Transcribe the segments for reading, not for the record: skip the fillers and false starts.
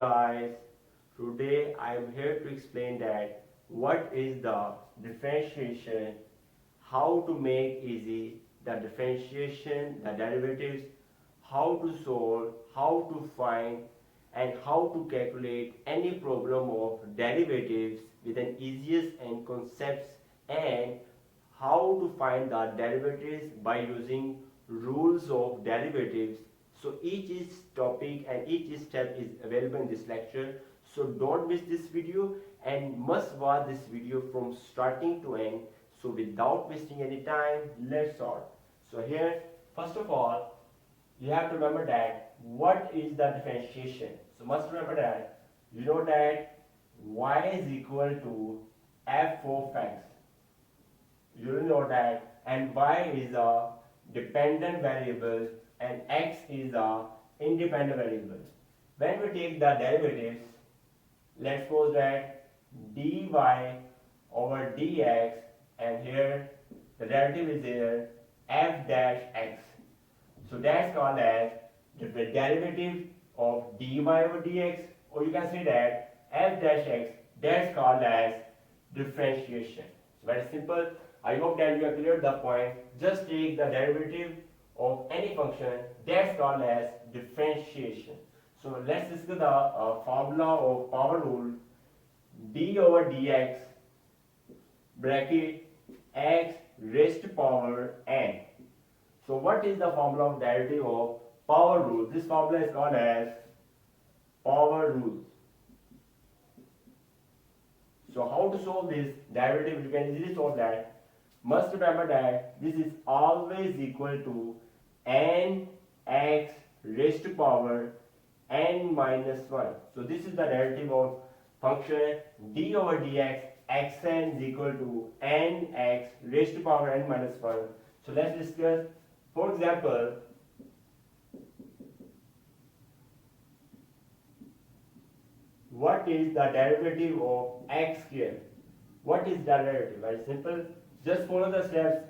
Guys, today I am here to explain that what is the differentiation, how to make easy the differentiation, the derivatives, how to solve, how to find and how to calculate any problem of derivatives with an easiest and concepts, and how to find the derivatives by using rules of derivatives. So each is topic and each step is available in this lecture. So don't miss this video and must watch this video from starting to end. So without wasting any time, let's start. So here, first of all, you have to remember that what is the differentiation. So must remember that you know that y is equal to f of x. You know that, and y is a dependent variable and x is a independent variable. When we take the derivatives, let's suppose that dy over dx, and here the derivative is here f dash x. So that's called as the derivative of dy over dx, or you can say that f dash x, that's called as differentiation. So very simple. I hope that you have cleared the point. Just take the derivative of any function, that's called as differentiation. So let's discuss the formula of power rule. D over dx bracket x raised to power n. So what is the formula of derivative of power rule? This formula is called as power rule. So how to solve this derivative? You can easily solve that. Must remember that this is always equal to n x raised to power n minus 1. So this is the derivative of function d over dx xn is equal to n x raised to power n minus 1. So let's discuss. For example, what is the derivative of x square? What is the derivative? Very simple. Just follow the steps.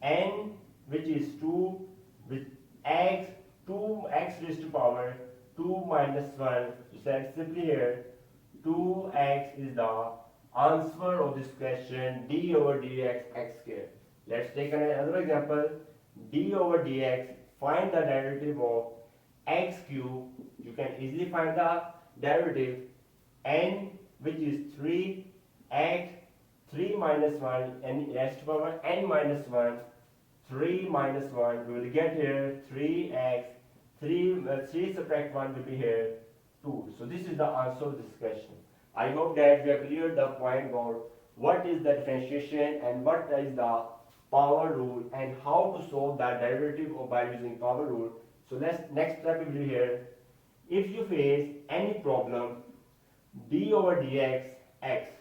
N, which is 2, with x, 2x raised to power 2 minus 1. So say simply here, 2x is the answer of this question, d over dx x square. Let's take another example. D over dx, find the derivative of x cube. You can easily find the derivative. N, which is 3x 3 minus 1 n raised to power n minus 1, 3 minus 1, we will get here 3x, 3 subtract 1 will be here 2. So this is the answer of this question. I hope that we have cleared the point about what is the differentiation and what is the power rule and how to solve that derivative by using power rule. So next step will be here. If you face any problem, d over dx x,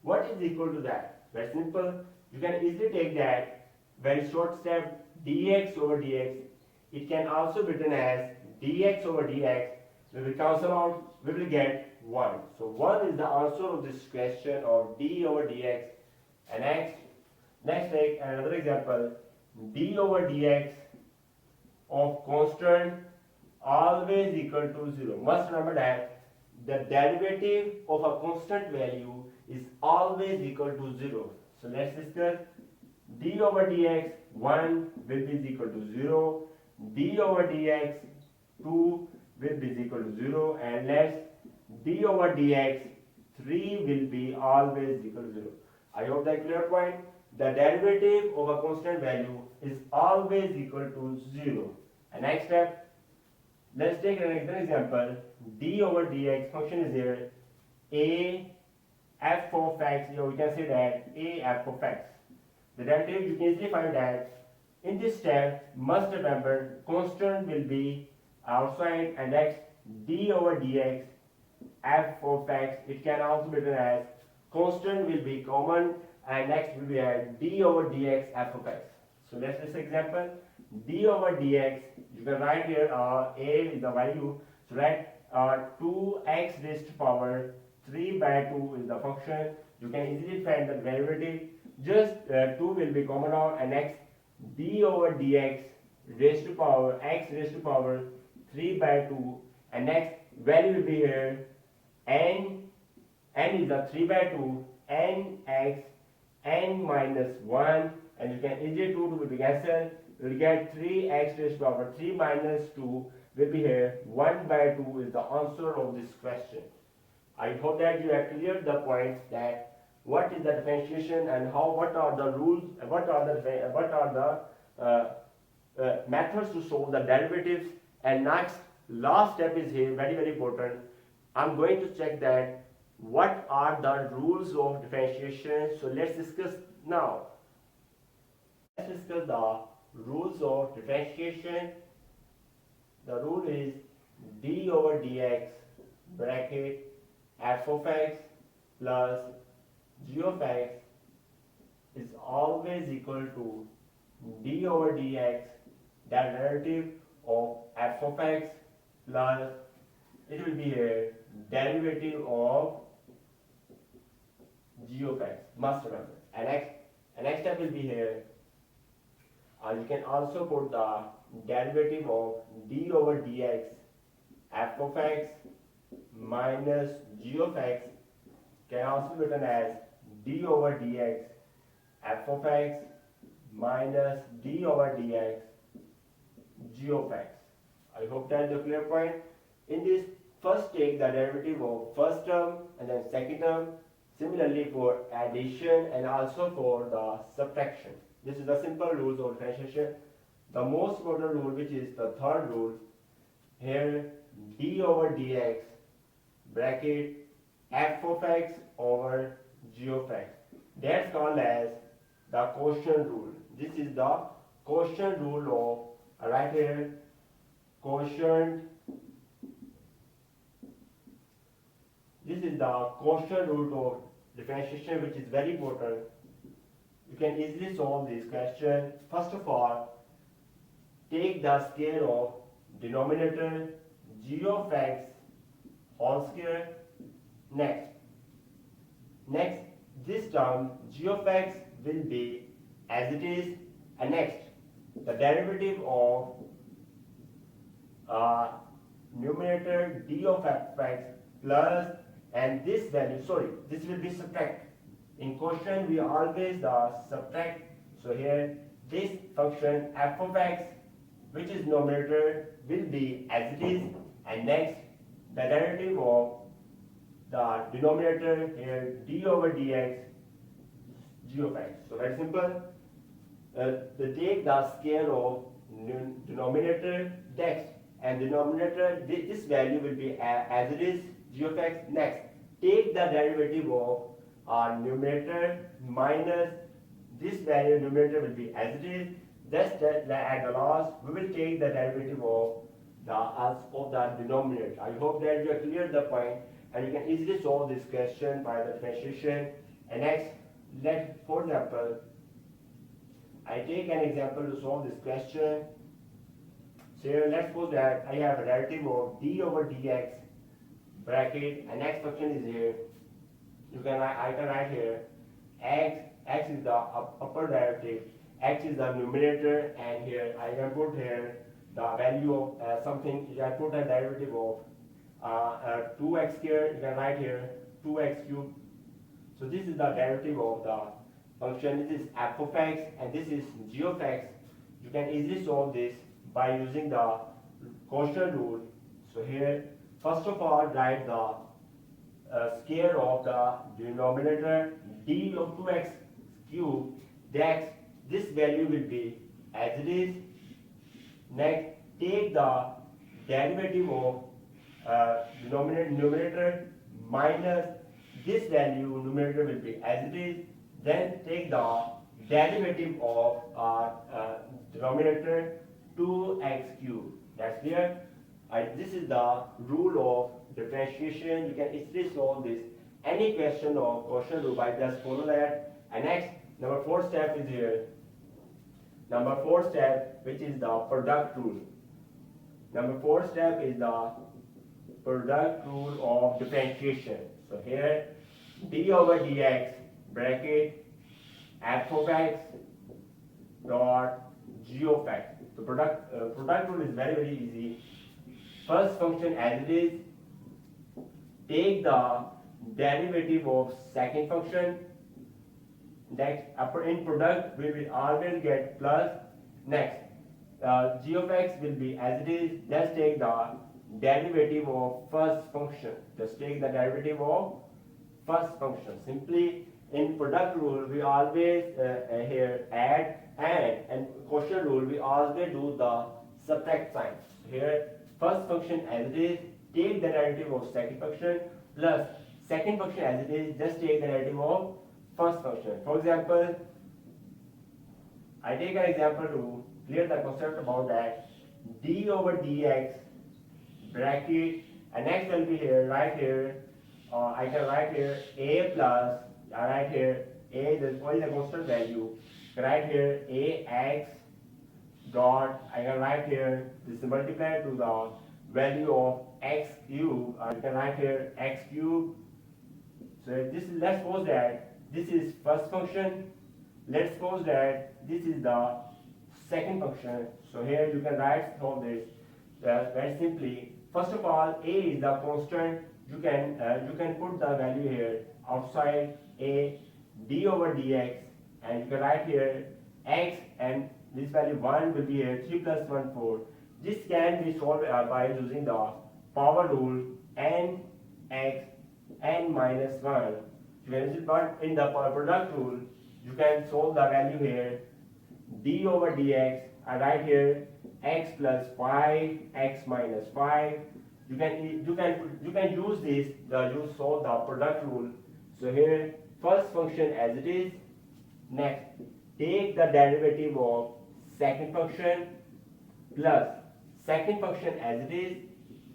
what is equal to that? Very simple. You can easily take that very short step dx over dx. It can also be written as dx over dx. We will cancel out, we will get 1. So 1 is the answer of this question of d over dx and x. Next, take another example. D over dx of constant always equal to 0. Must remember that the derivative of a constant value is always equal to 0. So let's discuss. D over dx 1 will be equal to 0. D over dx 2 will be equal to 0. And let's d over dx 3 will be always equal to 0. I hope that clear point. The derivative of a constant value is always equal to 0. And next step, let's take another example. D over dx function is here a f of x, or we can say that a f of x. The derivative, you can easily find that in this step, must remember constant will be outside, and next d over dx f of x, it can also be written as constant will be common, and next will be d over dx f of x. So let's this example, d over dx, you can write here a is the value, so write 2x raised to power 3 by 2 is the function. You can easily find the derivative. Just 2 will be common out, and next d over dx raised to power x raised to power 3 by 2, and next value will be here n is a 3 by 2, n x n minus 1, and you can easily 2 will be cancelled. You will get 3x raised to the power 3 minus 2 will be here. 1 by 2 is the answer of this question. I hope that you have cleared the points that what is the differentiation and how, what are the rules, what are the methods to solve the derivatives. And next, last step is here, very important. I'm going to check that what are the rules of differentiation. So let's discuss now. Let's discuss the rules of differentiation. The rule is d over dx bracket f of x plus g of x is always equal to d over dx, the derivative of f of x, plus it will be a derivative of g of x. Must remember. And next step will be here. You can also put the derivative of d over dx f of x minus g of x can also be written as d over dx f of x minus d over dx g of x. I hope that is a clear point. In this, first take the derivative of first term and then second term. Similarly for addition and also for the subtraction. This is the simple rules of differentiation. The most important rule, which is the third rule, here d over dx bracket f of x over g of x. That's called as the quotient rule. This is the quotient rule of, right here, quotient. This is the quotient rule of differentiation, which is very important. You can easily solve this question. First of all, take the square of denominator g of x whole square. Next, this term g of x will be as it is, and next, the derivative of numerator d of x plus, and this value, this will be subtract. In quotient we always subtract. So here this function f of x, which is numerator, will be as it is, and next the derivative of the denominator here d over dx g of x. So very simple. Take the square of denominator dex, and denominator this value will be as it is g of x. Next, take the derivative of numerator minus this value, numerator will be as it is. Just at the last, we will take the derivative of the denominator. I hope that you have cleared the point, and you can easily solve this question by the differentiation. And next, for example, I take an example to solve this question. So here, let's suppose that I have a derivative of d over dx bracket, and next function is here. I can write here x is the upper derivative, x is the numerator, and here I can put here the value of something. I put a derivative of 2x squared. You can write here 2x cubed. So this is the derivative of the function. This is f of x and this is g of x. You can easily solve this by using the quotient rule. So here, first of all, write the square of the denominator d of 2x cubed. That this value will be as it is. Next, take the derivative of numerator minus this value, numerator will be as it is. Then take the derivative of denominator 2x cubed. That's clear. This is the rule of differentiation. You can easily solve this any question of quotient rule by just follow that. And next, number 4 step is here. Number 4 step, which is the product rule. Number 4 step is the product rule of differentiation. So here, d over dx bracket f of x dot g of x. So product rule is very easy. First function as it is, take the derivative of second function. Next, in product we will always get plus. Next, g of x will be as it is. Just take the derivative of first function. Just take the derivative of first function. Simply in product rule we always here add and quotient rule we always do the subtract sign. Here first function as it is, take the derivative of second function, plus second function as it is, just take the derivative of first function. For example, I take an example to clear the concept about that. D over dx bracket, and next will be here, right here, I can write here a plus, I write here a, what is the constant value, write here a x dot, I can write here, this is multiplied to the value of x cube, I can write here x cube. So this is, let's suppose that this is first function, let's suppose that this is the second function. So here you can write from this very simply. First of all, a is the constant. You can put the value here outside a, d over dx, and you can write here x, and this value 1 will be here, 3 plus 1 4. This can be solved by using the power rule, n x n minus 1. But in the product rule you can solve the value here, d over dx, I write here x plus 5 x minus 5. You can use this you solve the product rule. So here first function as it is. Next, take the derivative of second function, plus second function as it is,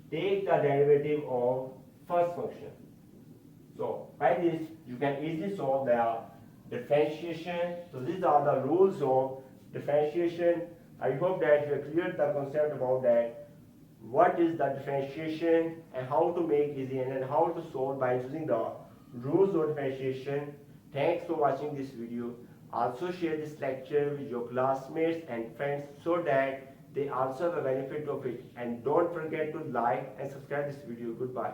take the derivative of first function. So by this you can easily solve the differentiation. So these are the rules of differentiation. I hope that you have cleared the concept about that. What is the differentiation and how to make easy and how to solve by using the rules of differentiation. Thanks for watching this video. Also share this lecture with your classmates and friends so that they also have a benefit of it. And don't forget to like and subscribe this video. Goodbye.